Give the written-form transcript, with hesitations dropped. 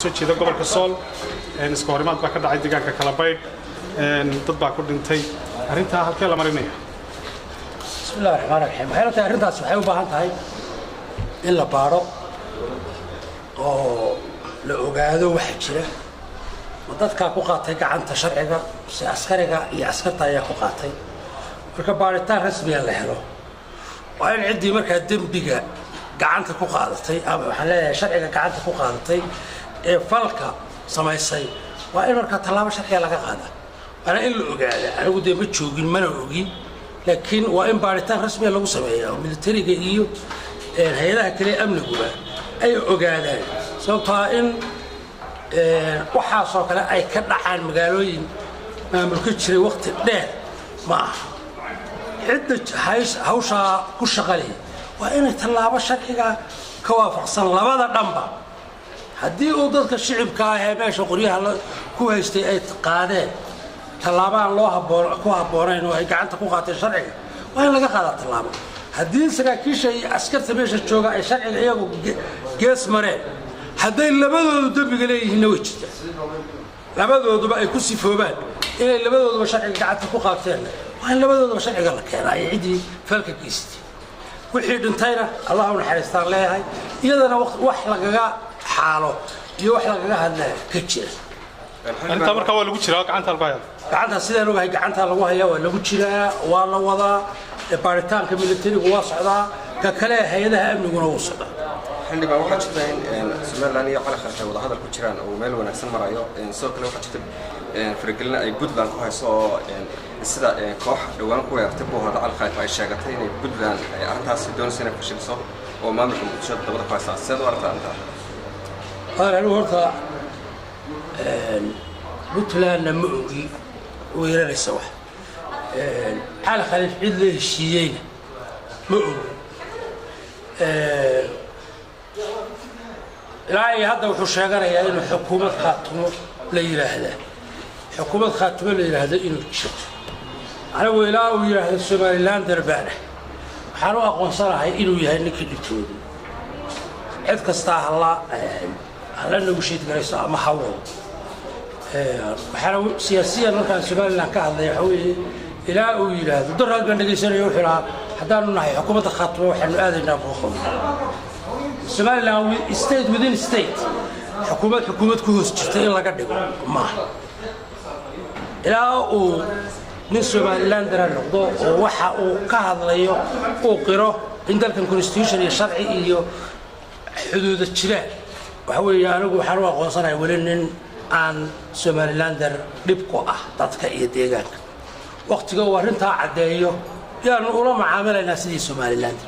sida gobolka Sool iska horimaad baa ka dhacay deegaanka kala bayd dad baa ku dhintay arinta halkee la marinaya bismillaahir rahmaanir rahiim waxay arintaas waxay u baahan tahay in la baaro oo la ogaado waxa jira dadka ku qaatay gacanta sharciga si askariga iyo askarta ayaa ku qaatay marka baaritaan rasmi ah la helo waa in cidii marka dambiga gacanta ku qaadatay ama waxa leeyahay sharciga gacanta ku qaadatay ee falka samaysay waa in marka talaabo sharci laga qaada ana in la ogaado anigu de ma joogin mana ogi laakiin waa in baaritaan rasmi ah lagu sameeyo militariga iyo hay'adaha kale amniga ay ogaadaan sababtoo in waxa soo kale ay ka dhacaan magaalooyin maamulka jiray waqti dheer ma aha cidda hawsha ku shaqalay waa in talaabo sharciga ka waafaqsan labada dhanba haddii uu dadka shicibka ah ee meesha qoryaha ku haystay ay qaadeen talaabaan loo habbooneen oo ay gacanta ku qaateen sharciga waa in laga qaadaa talaabo haddii saraakiisha iyo askarta meesha jooga ay sharciga iyagu gees mareen hadday labadoodu dambiga leeyihiin way jirtaa labadooduba ay ku sifoobaan inay labadooduba sharciga gacanta ku qaateen waa in labadooduba sharciga la keenaa ay cidii falka geystay wixii dhintayna allah u naxariistaan leeyahay iyadana wax lagaga xaalo iyo wax lagaga hadlaa ka jira inta marka waa lagu jiraa gacanta lagu hayaa gacanta sidaan ogahay gacanta lagu hayaa waa lagu jiraa waa la wadaa baaritaanka militariga waa socdaa ka kale hay'adaha amniguna wuu socdaa xilliga waxa jirta in Soomaaliland iyo qala khartay wada hadal ku jiraan oo meel wanaagsan marayo soo kale waxa jirta faragelina ay Puntland ku hayso sida koox dhawaan ku weerartay boohada alqaayb ay sheegatay in Puntland ay arintaas doonayso inay fashiliso oo maamulka bulshada dabada ku haysa sidoo warta أنا horta Puntland ma ogi weeraraysa wax xal khalif cid la heshiiyay ma ogi ilaahay hadda wuxuu sheeganayaa inuu xukuumad khaatumo la yiraahdo xukuumad khaatumo la yiraahdo inuu jiro anigu ilaa uu yiraahdo Somaliland darbaana waxaan u aqoonsanahay inuu yahay ninkii dhintooday cid kasta hala nagu sheed garayso ama hawo waxaan siyaasiyan markaan Somaliland ka hadlay waxa weeye ilaa uu yiraahdo daraad baan dhageysanayo wuxuu lahaa haddaan nahay xukuumadda khaatumo waxaanu aadaynaa booqol Somaliland state within state xukuumad ku hoos jirta in laga dhigo ma ilaa uu nin Somaliland daran noqdo oo waxa uu ka hadlayo uu qiro in dalkan constitution iyo sharci iyo xuduud jiraan waxa weeye anigu waxaan u aqoonsanahay wali nin aan Somaliland dhib ku ah dadka iyo deegaanka waqtiga uu arinta cadeeyo yaan ula macaamilaynaa sidii Somaliland